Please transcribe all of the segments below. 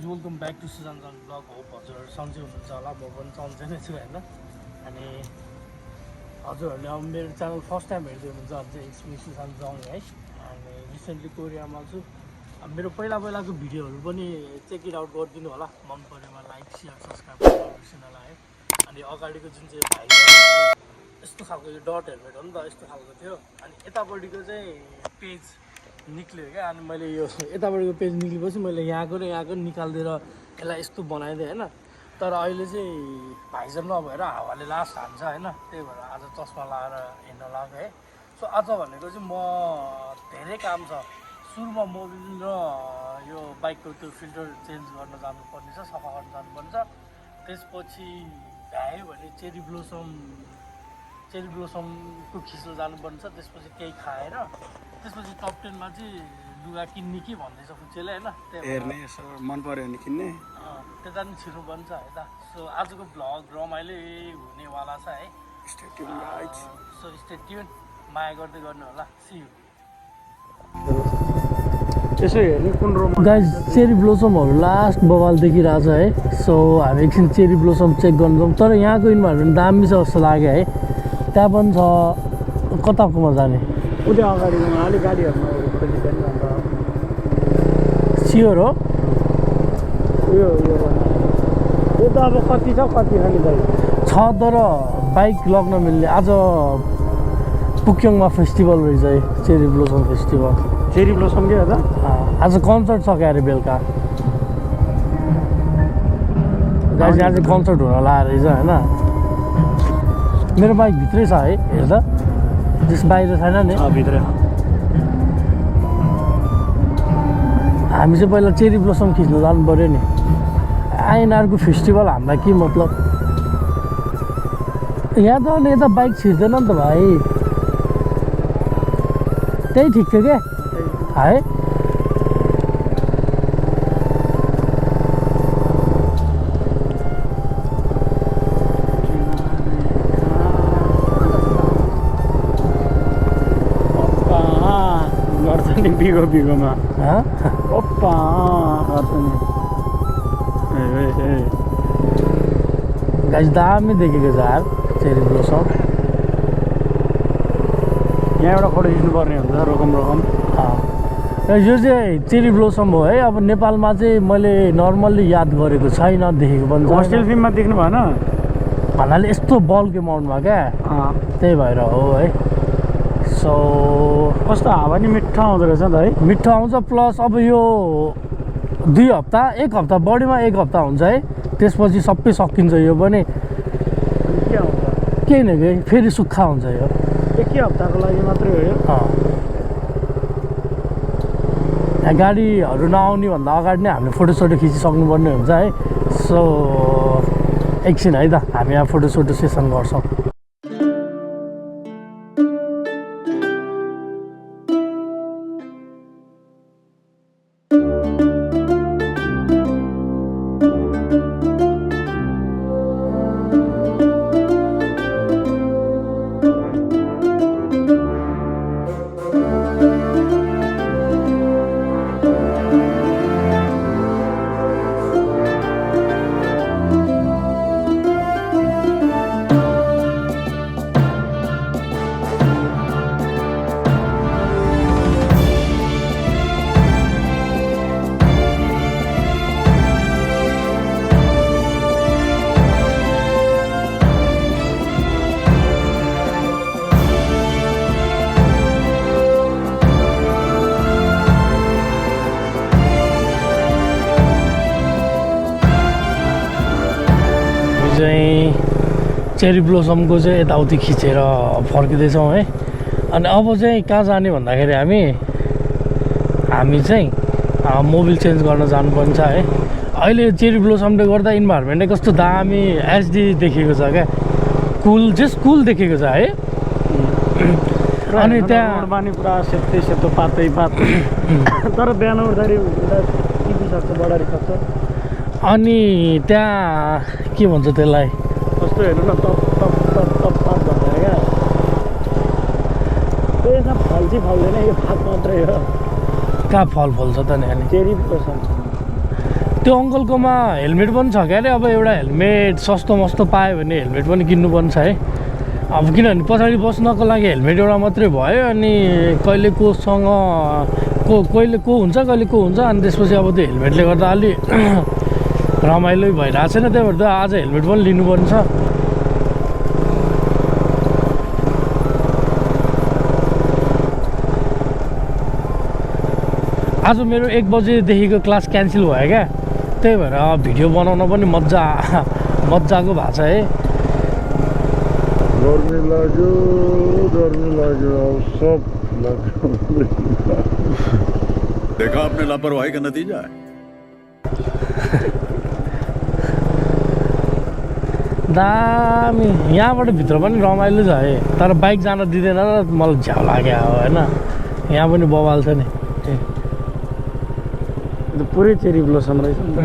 Welcome back to Sujan blog hope हजुरहरू सन्चै हुनुहुन्छ होला म पनि सन्चै नै छु होइन अनि हजुरहरूले अब मेरो च्यानल फर्स्ट टाइम हेर्दै हुनुहुन्छ भने चाहिँ इट्स मी सुजान जङ है अनि रिसेन्टली कोरियामा छु मेरो पहिलाको भिडियोहरू पनि चेक इट आउट गरिदिनु होला मन परेमा लाइक सेयर सब्सक्राइब गर्नु होला है अनि अगाडिको जुन चाहिँ भाइ यस्तो खालको यो डट हेलमेट हो नि त यस्तो खालको थियो अनि यतापट्टिको चाहिँ पेज निक्ल्यो क्या अनि मैले यो यतापट्टिको पेज निक्लेपछि मैले यहाँको निकालिदिएर यसलाई यस्तो बनाइदिएँ होइन तर अहिले चाहिँ भाइजर नभएर हावाले लास्ट हान्छ होइन त्यही भएर आज चस्मा लगाएर हिँड्न लाग्यो है सो आज भनेको चाहिँ म धेरै काम छ सुरुमा मोबिल र यो बाइकको त्यो फिल्टर चेन्ज गर्न जानुपर्ने छ सफा गर्न जानुपर्ने छ त्यसपछि भ्यायो भने चेरी ब्लोसमको खिच्न जानुपर्ने छ त्यसपछि केही खाएर त्यसपछि टप 10 मा चाहिँ लुगा किन्ने कि भन्दैछ फुच्चेले होइन हेर्ने यसो मन पर्यो भने किन्ने त्यता पनि छिर्नुपर्ने छ है त सो आजको भ्लग रमाइलो हुनेवाला छ है सो स्टे ट्युन माया गर्दै गर्नु होला सी यू यसो हेर्ने कुन रोम गाइस चेरी ब्लोसमहरू लास्ट बवाल देखिरहेको छ है सो हामी एकछिन चेरी ब्लोसम चेक गर्नु जाउँ तर यहाँको इन्भाइरोमेन्ट दामी छ जस्तो लाग्यो है त्यहाँ पनि छ कताकोमा जाने उता अगाडिमा अलिक गाडीहरूमा खोजिदिनु अन्त सियोर हो यो त अब कति छ कति खाने भाइ छ तर बाइक लग्न मिल्ने आज पुक्योङमा फेस्टिभल रहेछ है cherry blossom festival cherry blossom के हो त आज कन्सर्ट छ क्या अरे बेलुका गाइस आज कन्सर्ट हुन लागेको रहेछ होइन मेरो बाइक भित्रै छ है हेर्दा त्यस बाहिर छैन नि भित्र हामी चाहिँ पहिला चेरी ब्लोसम खिच्न जानु पऱ्यो नि आइएनआरको फेस्टिभल हामीलाई के मतलब यहाँ त अनि यता बाइक छिर्दैन नि त भाइ त्यही ठिक थियो क्या है बिगोमा ओप्पा गाइस दामी देखेको छ यार चेरी ब्लोसम यहाँबाट फोटो खिच्नुपर्ने हुन्छ रोकम यो चाहिँ चेरी ब्लोसम हो है अब नेपालमा चाहिँ मैले नर्मल्ली याद गरेको छैन देखेको पनि होस्टेल फिल्ममा देख्नु भएन भन्नाले यस्तो बल्क एमाउन्टमा क्या त्यही भएर हो है सो कस्तो हावा नि मिठो आउँदो रहेछ नि त है मिठो आउँछ प्लस अब यो 2 हप्ता 1 हप्ता बढीमा 1 हप्ता हुन्छ है त्यसपछि सबै सकिन्छ यो पनि के आउँछ केही न केही फेरि सुक्खा हुन्छ यो 1 हप्ताको लागि मात्रै हो यो गाडीहरू नआउने भन्दा अगाडि नै हामीले फोटोसोटो खिचिसक्नुपर्ने हुन्छ है सो एकछिन है त हामी यहाँ फोटोसोटो सेसन गर्छौँ चेरी ब्लोसमको चाहिँ यताउति खिचेर फर्किँदैछौँ है अनि अब चाहिँ कहाँ जाने भन्दाखेरि हामी चाहिँ मोबिल चेन्ज गर्न जानुपर्ने छ है अहिले चेरी ब्लोसमले गर्दा इन्भाइरोमेन्टै कस्तो दामी एचडी देखेको छ क्या कुल देखेको छ है अनि त्यहाँ बानी पुरा सेतो पातै तर बिहान उठ्दाखेरि टिपिसक्छ बढारी सक्छ अनि त्यहाँ के भन्छ त्यसलाई कस्तो हेर्नु न टप भनेर क्या त्यसमा फल चाहिँ फल्दैन यो भात मात्रै हो कहाँ फल फल्छ त नि अनि चेरी ब्लोसम त्यो अङ्कलकोमा हेलमेट पनि छ क्या अरे। अब एउटा हेलमेट सस्तो मस्तो पायो भने हेलमेट पनि किन्नुपर्ने छ है। अब किनभने पछाडि बस्नको लागि हेलमेट एउटा मात्रै भयो, अनि कहिले कोसँग कहिले को हुन्छ कहिले को हुन्छ, अनि त्यसपछि अब त्यो हेलमेटले गर्दा अलि रमाइलो भइरहेको छैन। त्यही भएर आज हेलमेट पनि लिनुपर्ने छ। आज मेरो 1 बजेदेखिको क्लास क्यान्सल भयो क्या, त्यही भएर भिडियो बनाउन पनि मजाको भएको छ है। गर्मी लाग्यो अब सब देखा आपने लापरवाही का नतीजा है। दामी यहाँबाट भित्र पनि रमाइलो छ है, तर बाइक जान दिँदैन र मलाई झ्याउ लाग्यो होइन। यहाँ पनि बवाल छ नि, पुरै चेरी ब्लोसम रहेछ नि त।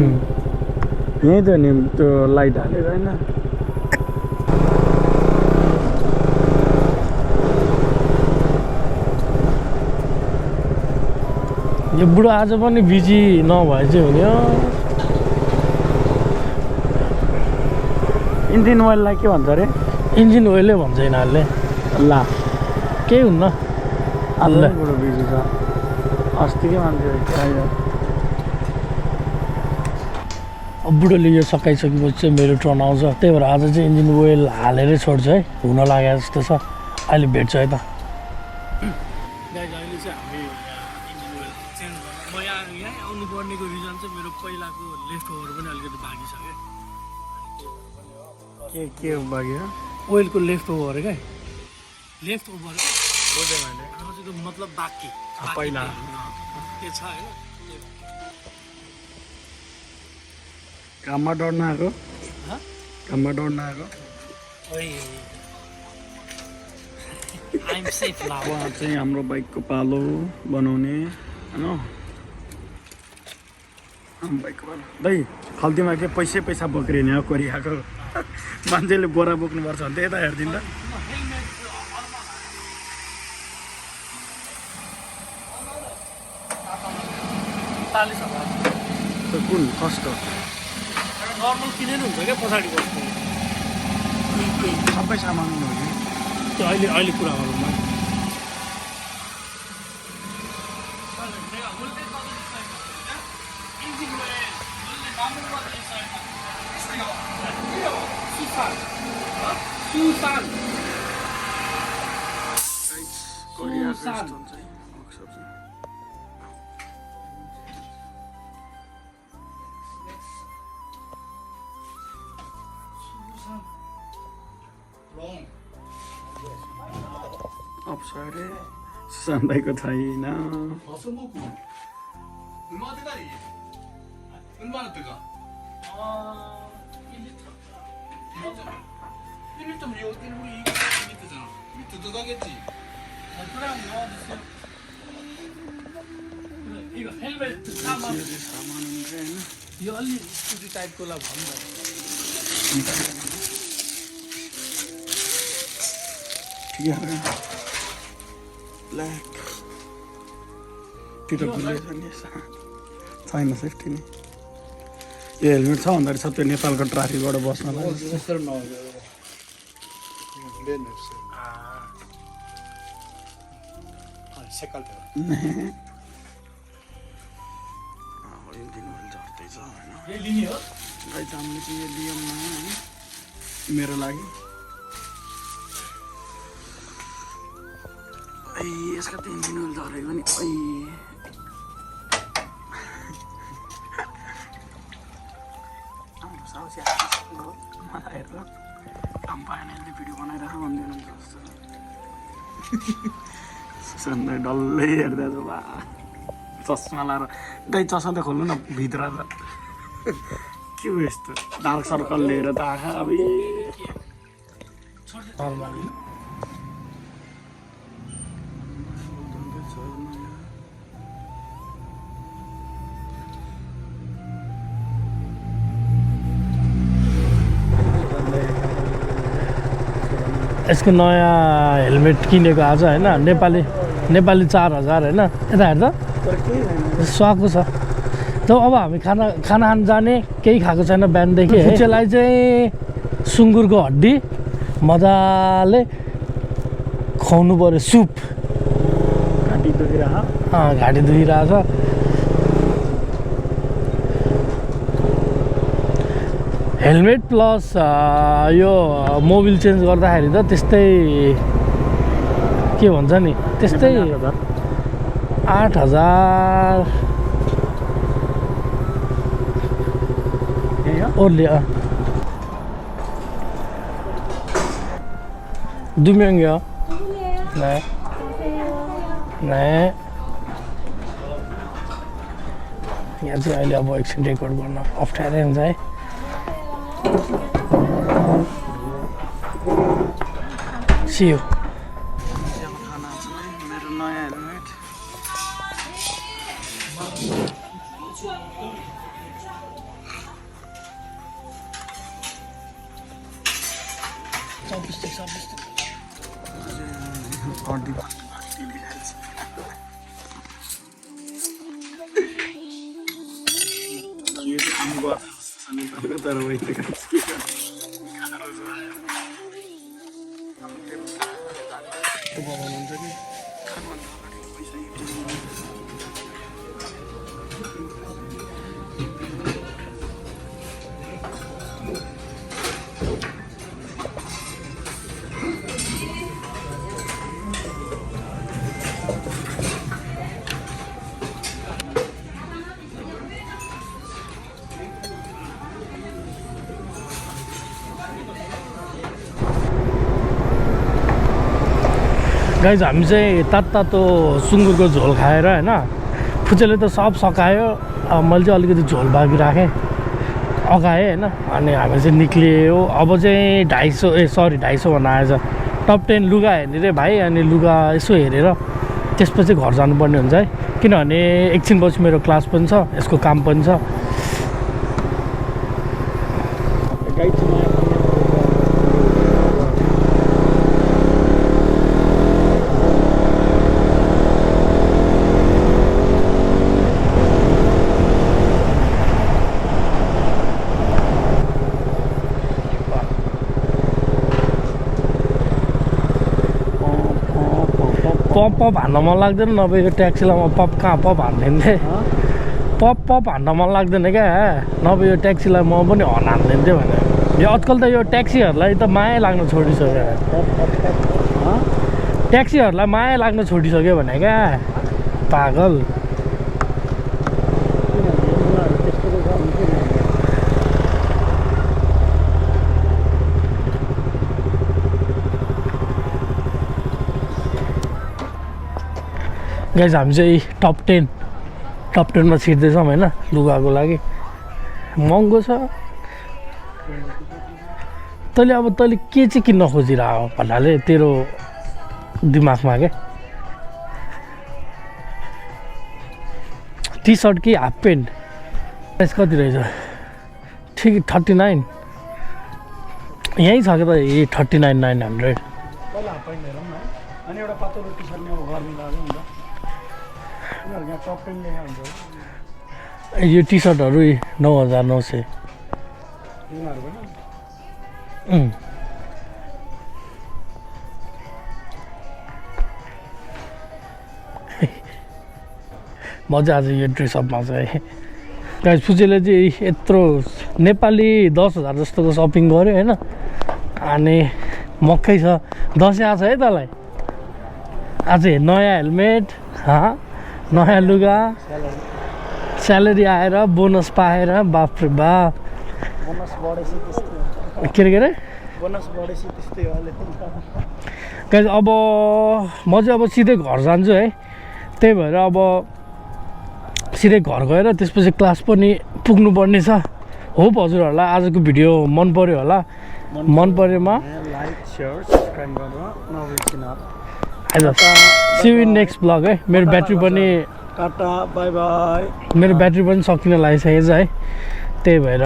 यहीँ त नि त्यो लाइट हालेर होइन। यो बुढो आज पनि बिजी नभए चाहिँ हुने हो। इन्जिन ओइललाई के भन्छ अरे? इन्जिन ओइलै भन्छ यिनीहरूले। ला केही हुन्न। आज बुढो बिजी छ, अस्तिकै मान्छे आइज। अब बुढोले यो सकाइसकेपछि चाहिँ मेरो टर्न आउँछ, त्यही भएर आज चाहिँ इन्जिन ओइल हालेरै छोड्छ है। हुन लाग्यो जस्तो छ, अहिले भेट्छु है त। अहिले चाहिँ हामी इन्जिन ओइल चेन्ज गर्न म यहाँ आउनु पर्नेको रिजन चाहिँ मेरो पहिलाको लेफ्ट ओभर पनि अलिकति भागिसक्यो। के बाग्यो? ओइलको लेफ्ट ओभर क्या, लेफ्ट ओभर मतलब बाँकी पहिला के छ होइन। काममा डढ्न आएको, काममा डढ्न आएको। उहाँ चाहिँ हाम्रो बाइकको पालो बनाउने होइन। बाइकको पालो दाइ खल्तीमा के पैसा बोक्रिने हो कोरियाको। मान्छेले बोरा बोक्नुपर्छ भने त्यही त हेरिदिनु त। कुन फर्स्ट हो? नर्मल किनेर हुन्छ क्या पछाडि बस्नु, सबै सामान हो कि त्यो अहिले कुरा गरौँ न। अप्सरे सुशान्तको छैन। यो अलि स्कुटी टाइपको ला भन्दा ब्ल्याक छैन सेफ्टी नै। यो हेलमेट छ भन्दाखेरि छ त्यो नेपालको ट्राफिकबाट बस्नलाई। मेरो लागि यसका त इन्जिन ओइल झरेको नि। मलाई हेरेर काम पाएन यसले भिडियो बनाइरहेको भनिदिनु जस्तो सुशान्तलाई डल्लै हेर्दा छ बा चस्मा लाएर। दाइ चस्मा त खोल्नु न, भित्र त के हो यस्तो डार्क सर्कल लिएर त आँखा अब यसको नयाँ हेलमेट किनेको आज होइन। नेपाली 4000 होइन। यता हेर्दा स्वाको छ। त अब हामी खाना खान जाने केही खाएको छैन बिहानदेखि फुच्चेलाई चाहिँ सुँगुरको हड्डी मजाले खुवाउनु पर्यो सुप घाँटी दुखिरहेको घाँटी दुखिरहेछ हेलमेट प्लस यो मोबिल चेन्ज गर्दाखेरि त त्यस्तै के भन्छ नि त्यस्तै 8,000 ओर्ले Du mye. Nei. Nei. यहाँ चाहिँ अहिले अब एकछिन रेकर्ड गर्न अप्ठ्यारै हुन्छ है See you. मेरो नयाँ हेलमेट गाइज हामी चाहिँ तातो सुँगुरको झोल खाएर हैन फुच्चेले त सब सकायो मैले चाहिँ अलिकति झोल बाँकी राखेँ अगाएँ हैन अनि हामी चाहिँ निक्लियो अब चाहिँ 250 भन्न आएछ टप 10 लुगा हेर्ने रे भाइ अनि लुगा यसो हेरेर त्यसपछि घर जानुपर्ने हुन्छ है किनभने एकछिनपछि मेरो क्लास पनि छ यसको काम पनि छ पप हान्न मन लाग्दैन नभए यो ट्याक्सीलाई म पप कहाँ पप हान्दिन्थेँ पप हान्न मन लाग्दैन क्या नभए यो ट्याक्सीलाई म पनि हान्दिन्थेँ भने यो आजकल त यो ट्याक्सीहरूलाई त माया लाग्न छोडिसक्यो ट्याक्सीहरूलाई माया लाग्न छोडिसक्यो भने क्या पागल गाइज हामी चाहिँ टप 10 मा छिर्दैछौँ होइन लुगाको लागि महँगो छ तैँले के चाहिँ किन्न खोजिरहेको भन्नाले तेरो दिमागमा क्या टी सर्ट कि हाफ पेन्ट प्राइस कति रहेछ ठिक 39 यहीँ छ क्या त ए 39,900 यो टी सर्टहरू 9,900 मजा आज यो ड्रेसअपमा चाहिँ गाइस फुच्चेले चाहिँ यत्रो नेपाली 10,000 जस्तोको सपिङ गर्यो होइन अनि मक्कै छ दसैँ आएको छ है तँलाई आज नयाँ हेलमेट नयाँ लुगा स्यालेरी आएर बोनस पाएर बाफ रे बाफ के अरे गाइस अब म चाहिँ अब सिधै घर जान्छु है त्यही भएर अब सिधै घर गएर त्यसपछि क्लास पनि पुग्नुपर्ने छ होप हजुरहरूलाई आजको भिडियो मन पर्यो होला मन परेमा लाइक शेयर सब्स्क्राइब गर्न नबिर्सिनु see you in next blog है मेरो ब्याट्री पनि टाटा बाई बाई मेरो ब्याट्री पनि सकिन लागिसकेको छ है त्यही भएर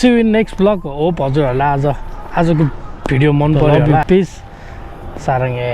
see you in next blog hope हजुरहरूलाई आजको भिडियो मन पर्यो होला पिस सारङ्गे